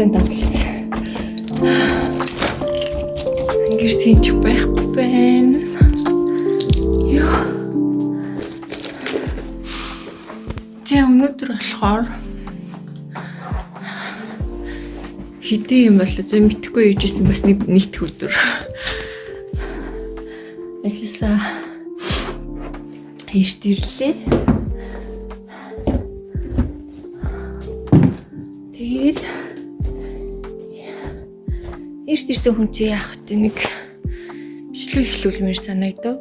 давсан. Гэрт хийж байхгүй байна. Яа. Тэ өнөөдөр болохоор хэдий юм бол зэ мэдхгүй яжсэн бас нэг өдөр. Ажлаа ирж ирлээ. Тэгээд ирж ирсэн хүн чи яах вэ? Нэг бичлэг эхлүүлмээр санагдав.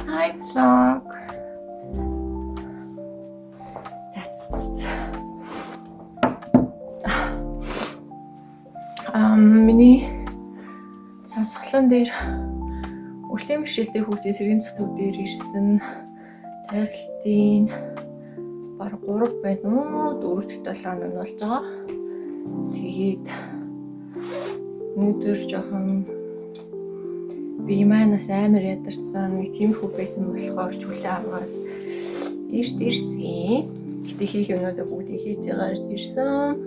Hi vlog. Миний сонсголон дээр урлагийн бэрхшээлтэй хүүхдийн сэргийн засаг дээр ирсэн тайлбарлалтын баг 3 байна уу 4-7 хоног болж байгаа. Тэгээд өнөөдөр жоохон би манаас амар ядарсан нэг тиймэрхүү байсан болохоор чүлээ аваад ирсэн. Гэтэ хийх юмнуудаа бүгдийг хийж байгаа ирсэн.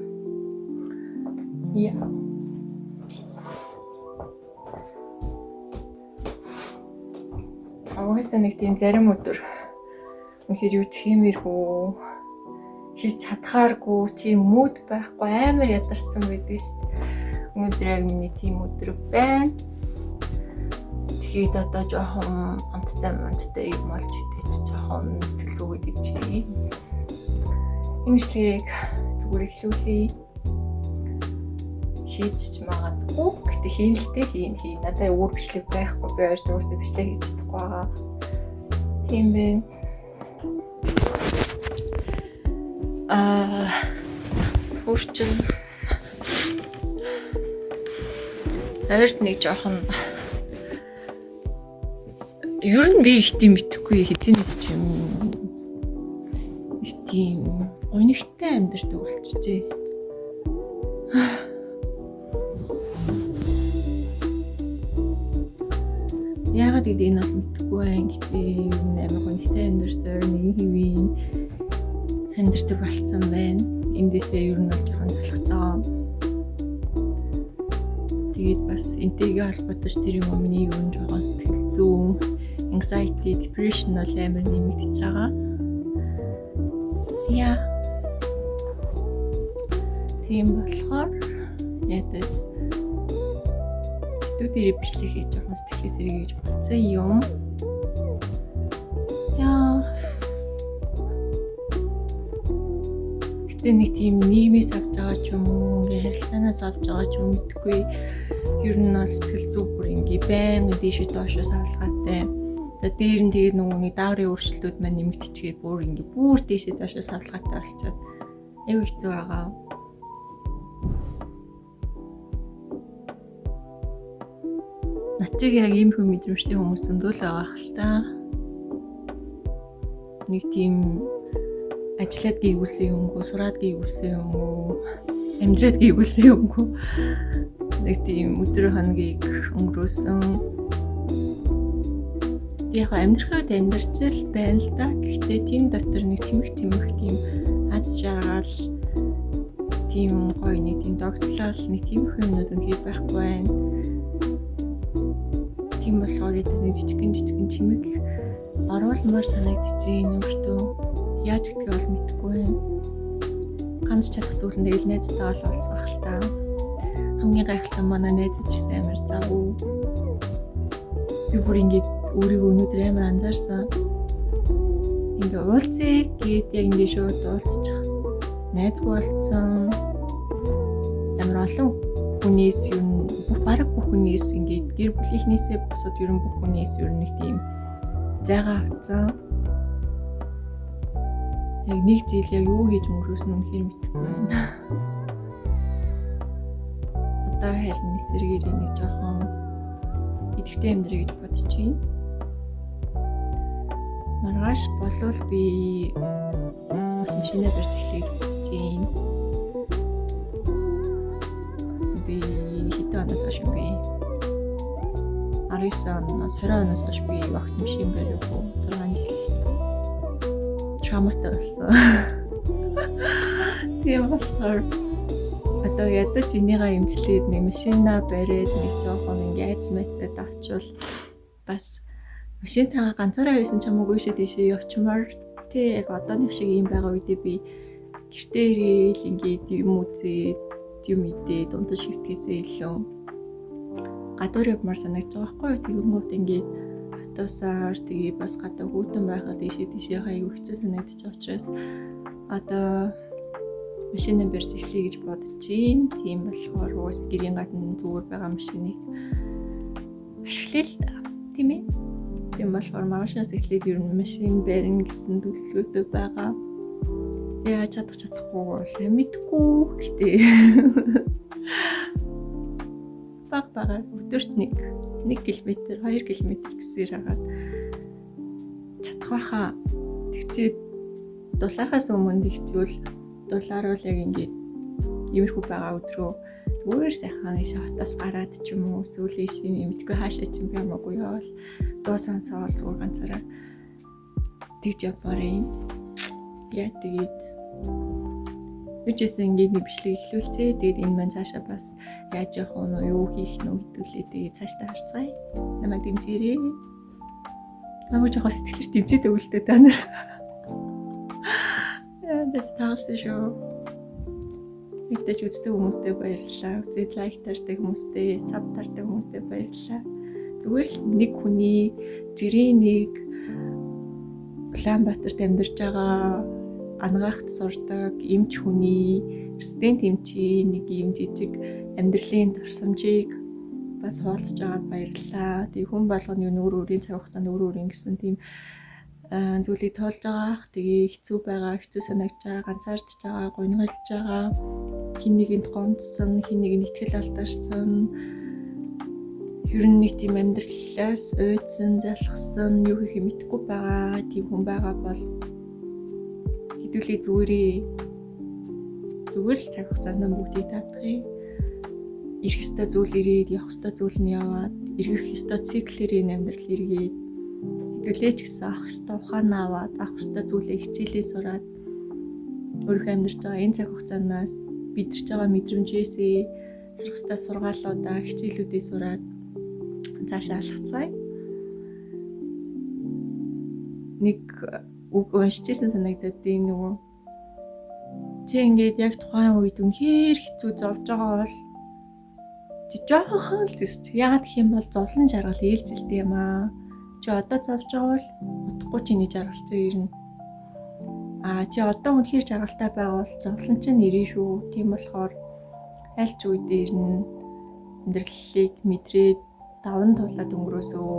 Яа. Угаасаа нэг тийм зарим өдөр үнэхээр юу тиймэрхүү хийж чадхааргүй тийм мод байхгүй амар ядарсан байдаг шүү дээ. Өнөөдөр яг миний тийм өдөр байна. Тэгээд одоо жоохон амттай юм болж идэж жоохон сэтгэл зүгээд ивчээ. Энэ шлийг зүгээр эхлүүлээ. Хийж ч магадгүй. Гэтэ хийнэлтэй хийн. Надад өөр бичлэг байхгүй. Би ойр дуусаа бичлэг хийж чадахгүй байгаа. Тийм байна. Үрчин ойрд нэг жоохон ер нь би их тийм мэдэхгүй хэзээс ч юм их тийм гонигтай амьдардаг болчихжээ. Яагаад гэдэг энэ бол мэдэхгүй байна. Гэхдээ амар гонигтай амьдардаг нэг хэвийн амьдардаг болцсон байна. Эндээсээ ер нь бол жоохон залхаж байгаа. Тэгээд бас энтэйгээ холбоотой тэр юм миний ер нь жоохон сэтгэл зүйн anxiety, depression бол амар нэмэгдэж байгаа. Яа. Тийм болохоор ядаж студиэр бичлэг хийж жоохон сэтгэлээ сэргийж бодсон юм. Яа. Гэтэ нэг тийм нийгмээс авч байгаа ч юм уу, ингээ харилцаанаас авч байгаа ч юм мэдгүй. Ер нь бол сэтгэл зүй бүр ингээ байн дэшээ доошоо савлгаатай. Тэгээд дээр нь тэгээд нөгөө дааврын өөрчлөлтүүд маань нэмэгдчихгээд бүр ингээ бүр дэшээ доошоо савлгаатай болчиход аюу хэцүү байгаа. Начиг яг ийм хүн мэдрэмжтэй хүмүүс зөндөл байгаа хэл та. Нэг тийм ажиллаад гүйгүүлсэн юмгүй, сураад гүйгүүлсэн юмгүй, амьдраад гүйгүүлсэн юмгүй. Нэг тийм өдөр хоногийг өнгөрөөсөн. Яг амьдрахад амьдарчил байна л да. Гэхдээ тийм дотор нэг чимэг тийм аз жаргал тийм гоё нэг тийм догтлол нэг тийм юмнууд үнэхээр байхгүй байна. Тийм болохоор нэг жижигэн чимэг оруулмаар санагдчихээн өөртөө яаж гэдгийг бол мэдэхгүй байна. Ганц чадах зүйл нь тэгэл найзтайгаа л уулзах л та. Хамгийн гайхалтай манай найзууд ч амар завгүй. Би бүр ингээд өөрийгөө өнөөдөр амар анзаарсан. Ингээ уулзъя гээд яг ингээ шууд уулзчих. Найзгүй болцсон. Амар олон хүнээс юу бараг бүх хүнээс ингээд гэр бүлийнхнээсээ босоод ер нь бүх хүнээс ер нь нэг тийм зайгаа авцсан. Яг нэг жил яг юу хийж өнгөрөөсөн нь үнэхээр мэдэхгүй байна. Одоо харин эсрэгээр нэг жоохон идэвхтэй амьдрий гэж бодож байна. Маргааш болвол би бас машинаа барьж эхлэе гэж бодож байна. Би хэдэн оноос хойш би 19 оноос 20 оноос хойш би вакт машин бариагүй 6 жил чамаатай болсон. Тийм болохоор одоо ядаж энийгээ имжлээд нэг машинаа бариад нэг жоохон ингээ айц мэцэд авчвал бас машинтайгаа ганцаараа байсан ч хамаагүй шээ тийшээ явчмаар тий яг одооных шиг юм байгаа үедээ би гэртээ ирээл ингээд юм үзээд юм идээд унтаж шивтгэсээ илүү гадуур явмаар санагдаж байгаа байхгүй тэгэнгүүт ингээд автобусаар тэгээ бас гадаа хүүтэн байхад тийшээ хаяг хэцүү санагдаж байгаа учраас одоо машинаа барьж эхлэе гэж бодож байна. Тийм болохоор уус гэрийн гадна зүгээр байгаа машиныг ашиглая л тийм ээ. Тийм болохоор маргаашнаас эхлээд ер нь машин барина гэсэн төлөвлөгөөтэй байгаа. Яаж чадахгүй сайн мэдгүй гэхдээ бага өдөрт 1 км 2 км гэсээр хагаад чадах байхаа. Тэгчээ дулаахаас өмнө ихцүүл дулаар бол яг ингээд иймэрхүү байгаа өдрөө зүгээр сайхан хотоос гараад ч юм уу эсвэл ийшээ мэдгүй хаашаа ч юм ямаагүй явал дуу сонсоол зүгээр ганцаараа тэгж явмаар юм. Яа тэгээд үжисэн ингээд нэг бичлэг эхлүүлчихээ. Тэгээд энэ маань цаашаа бас яаж явах нь юу хийх нь хэдүүлээ. Тэгээд цаашдаа харцгаая. Намайг дэмжээрэй. Намайг жоохон сэтгэлээр дэмжиж өгөлтэй та нар. Яа таасан шүү. Мэдээж үздэг хүмүүстээ баярлалаа. Үзээд лайк тарьдаг хүмүүстээ, саб тарьдаг хүмүүстээ баярлалаа. Зүгээр л нэг хүний жирийн нэг Улаанбаатарт амьдарч байгаа ангаагт сурдаг эмч хүний студент эмчийн нэг юм жижиг амьдралын турсамжийг бас хуваалцаж байгаад баярлалаа. Тэгээ хүн болгоны өөрийн цаг хугацаанд өөрийн гэсэн тийм зүйлийг тоолж байгаа. Тэгээ хэцүү байгаа, хэцүү санагдж байгаа, ганцаардж байгаа, гуйнгалж байгаа, хин нэгэнд гомдсон, хин нэгэнд итгэл алдарсан, ер нь нэг тийм амьдралаас уйдсан, залхсан, юу хийх мэдэхгүй байгаа тийм хүн байгаа бол хэдүүлээ зүгээр л цаг хугацаанд бүгдийг таадахыг ирэх ёстой зүйл ирээд явах ёстой зүйл нь яваад эргэх ёстой циклэр энэ амьдрал эргээд хэдүүлээ ч гэсэн авах ёстой ухаанаа аваад авах ёстой зүйлээ хичээлээ сураад өөрийнхөө амьдарч байгаа энэ цаг хугацаанаас бидэрч байгаа мэдрэмжээсээ сурах ёстой сургаалуудаа хичээлүүдээ сураад цаашаа алхацгаая. Нэг үг уншижсэн санагдаад тийм нөгөө чи ингээд яг тухайн үед үнэхээр хэцүү зовж байгаа бол чи жоохон л тийч яагаад гэх юм бол зовлон жаргал ээлжилдэг юм аа. Чи одоо зовж байгаа бол утгагүй чиний жаргалцсан ирнэ. Чи одоо үнэхээр жаргалтай байгаа бол зовлон чинь ирнэ шүү. Тийм болохоор аль ч үед ирнэ. Амьдралыг мэдрээд даван туулаад өнгөрөөсөө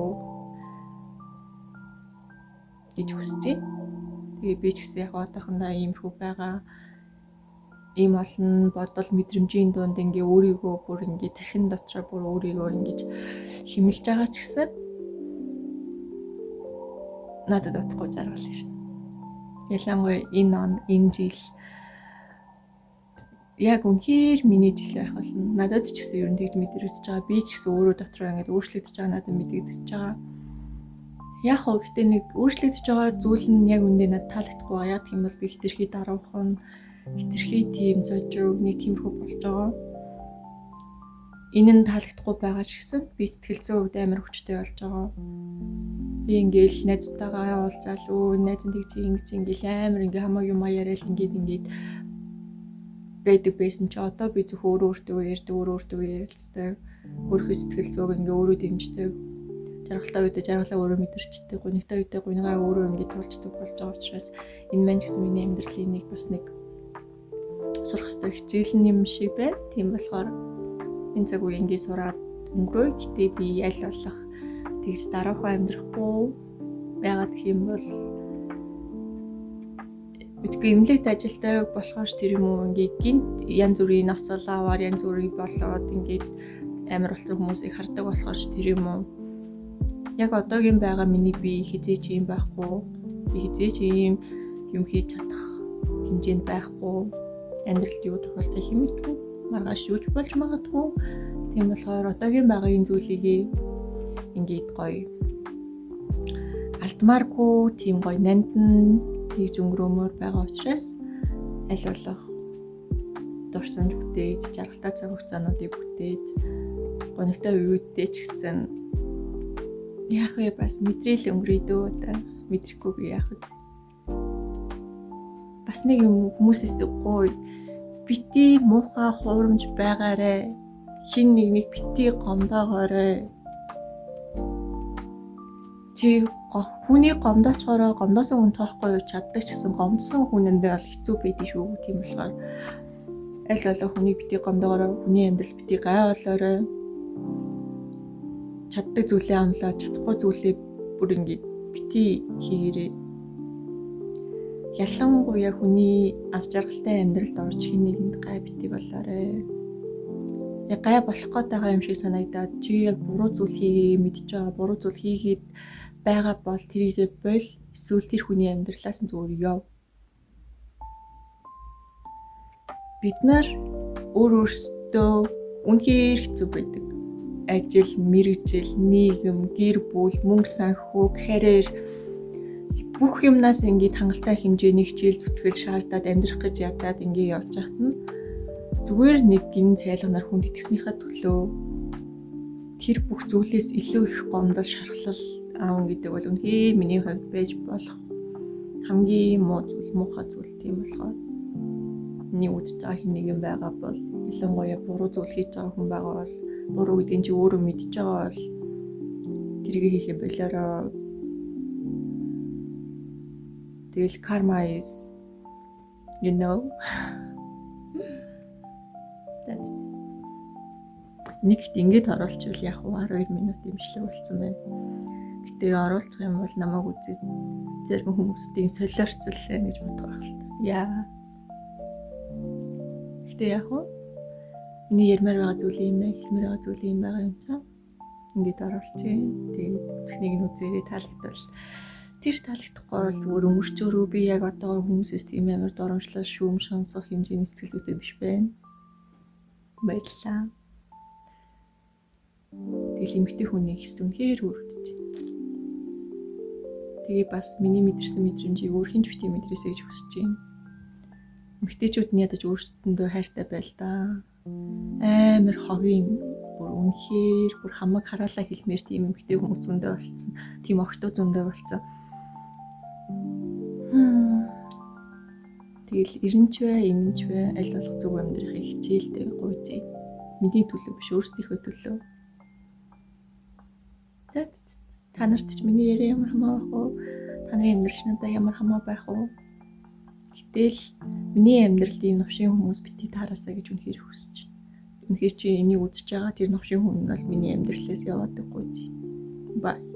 гэж хүсэж байна. Тэгээ би ч гэсэн яг одоохондоо иймэрхүү байгаа. Ийм олон бодол мэдрэмжийн дунд ингээ өөрийгөө бүр ингээ тархин дотроо бүр өөрийгөө ингэж химэлж байгаа ч гэсэн надад утгагүй жаргал ирнэ. Ялангуяа энэ жил яг үнэхээр миний жил байх болно. Надад ч гэсэн ер нь тэгж мэдэрч байгаа. Би ч гэсэн өөрөө дотроо ингээд өөрчлөгдөж байгаа надад мэдэгдэж байгаа. Яг хоо гэхдээ нэг өөрчлөгдөж байгаа зүйл нь яг үндэ надад таалагдахгүй байгаа. Яг тийм бол би хитрхий даруухан, хитрхий тийм зожиг нэг тиймэрхүү болж байгаа. Энэ нь таалагдахгүй байгаа ч гэсэн би сэтгэл зүйн хувьд амар хүчтэй болж байгаа. Би ингээл найзтайгаа уулзаал найз нь тэгж ингэж ингээл амар ингээ хамаагүй юм яриад ингээд байдаг байсан чи одоо би зөв өөртөө ярьдаг өөртөө ярилцдаг өөрхөө сэтгэл зүйг ингээ өөрөө дэмждэг жаргалтай үедээ жаргалаа өөрөө мэдэрчдэг гунигтай үедээ гунигаа өөрөө ингээ туулцдаг болж байгаа учраас энэ маань ч гэсэн миний амьдралын нэг бас нэг сурах ёстой хичээл юм шиг байна. Тийм болохоор энэ цаг үе ингээ сураад өнгөрөө гэтээ би аль болох тэгж дараахан амьдрахгүй яагаад гэх юм бол бидгүй эмнэлэгт ажилтдаг болохоор тэр юм уу ингээ гинт янз бүрийн насвал аваар янз бүрийн болоод ингээд амар болсон хүмүүсийг хардаг болохоор тэр юм уу яг одоогийн байгаа миний би хизээч юм байхгүй би хизээч юм хийж чадах хэмжээнд байхгүй амьдралд юу тохиолдох юм мэдгүй маргааш юуч болж магадгүй тийм болохоор одоогийн байгаа энэ зүйлийг ингээд гоё алдмааргүй тийм гоё нандин хийж өнгөрөөмөр байгаа учраас аль болох дурсамж бүтээж, жаргалтай цаг хугацаануудыг бүтээж, гонигтай үеүдтэй ч гэсэн яах вэ бас мэдрэл өнгөрөө дөө та мэдрэхгүй яах вэ? Бас нэг юм хүмүүсээс гой бити муухай хуурамч байгаарэ, хин нэг бити гомдоогоорой. Чи хүний гомдоочгороо гомдоосон хүн тоохгүй юу чаддаг ч гэсэн гомдсон хүнэндээ бол хэцүү байдгийг шүү. Тийм болохоор аль болох хүнийг бити гомдоогоорой, хүний амьдрал бити гай болоорой. Чаддаг зүйлээ амлаа, чадахгүй зүйлээ бүр ингэж бити хийгээрэй. Ялангуяа хүний аз жаргалтай амьдралд орж хин нэгэнд гай бити болоорой. Яг гай болох гээд байгаа юм шиг санагдаад чи яг буруу зүйл хийгээ мэдж байгаа, буруу зүйл хийгээд байгаа бол тэрийгэ бол эсвэл тэр хүний амьдралаас нь зүгээр яв. Бид нар өөрөөсөө үнэхээр хэцүү байдаг. Ажил, мэргэжил, нийгэм, гэр бүл, мөнгө санхүү, карьер бүх юмнаас ингээд хангалттай хэмжээний хичээл зүтгэл шаардаад амьдрах гэж ядаад ингээд явж байхад нь зүгээр нэг гин цайлганаар хүнд итгэснийхаа төлөө тэр бүх зүйлээс илүү их гомдол, шархлал аав гэдэг бол үнэхээр миний хувьд байж болох хамгийн муу зүйл, муухай зүйл тийм болохоор миний үзэж байгаа хин нэгэн байгаа бол ялангуяа буруу зүйл хийж байгаа хүн байгаа бол буруу гэдгийг чи өөрөө мэдж байгаа бол тэрийг хийхээ болоороо. Тэгэл karma is that's нэгт ингэж оруулчихвал яг 12 минут имшлэг болсон байна. Гэтэ оруулах юм бол намайг үзээд зарим хүмүүсийн солиорцлаа гэж бодох байх л та. Яа. Гэтэ яг миний ярмаар байгаа зүйл юм байна, хэлмээр байгаа зүйл юм байгаа юм цаа. Ингэж оруулчих. Тэгээд зөвхнийг нь үзээрэй таалагдвал тэр таалагдахгүй бол зүгээр өмөрчөөрөө би яг одоо хүмүүсээс тийм амар доромжлол шүүм шансах хэмжээний сэтгэл зүйтэй биш байна. Баярлалаа. Тэгэл эмэгтэй хүний хэсэг үнэхээр хүрдэж байна. Тэгээ бас миний мэдэрсэн мэдрэмжийг өөр хинч бити мэдрээсэй гэж хүсэж байна. Эмэгтэйчүүд нь ядаж өөрсдөндөө хайртай байл да. Амар хогийн бүр үнэхээр бүр хамаг хараалаа хэлмээр тийм эмэгтэй хүмүүс зөндөө болцсон. Тийм охтоо зөндөө болцсон. Тэгэл эренч бай, эмэнч бай, аль болох зөв амьдрахыг хичээлдээ гуйжээ. Миний төлөө биш, өөрсдийнхөө төлөө. Та нарт ч миний яриа ямар хамаа байх вэ? Та нарын амьдрал надад ямар хамаа байх вэ? Гэтэл миний амьдралд ийм новшин хүмүүс бити таараасаа гэж үнэхээр хүсэж байна. Үнэхээр чи энийг үзэж байгаа тэр новшин хүн нь бол миний амьдралаас яваад байггүй. Бай.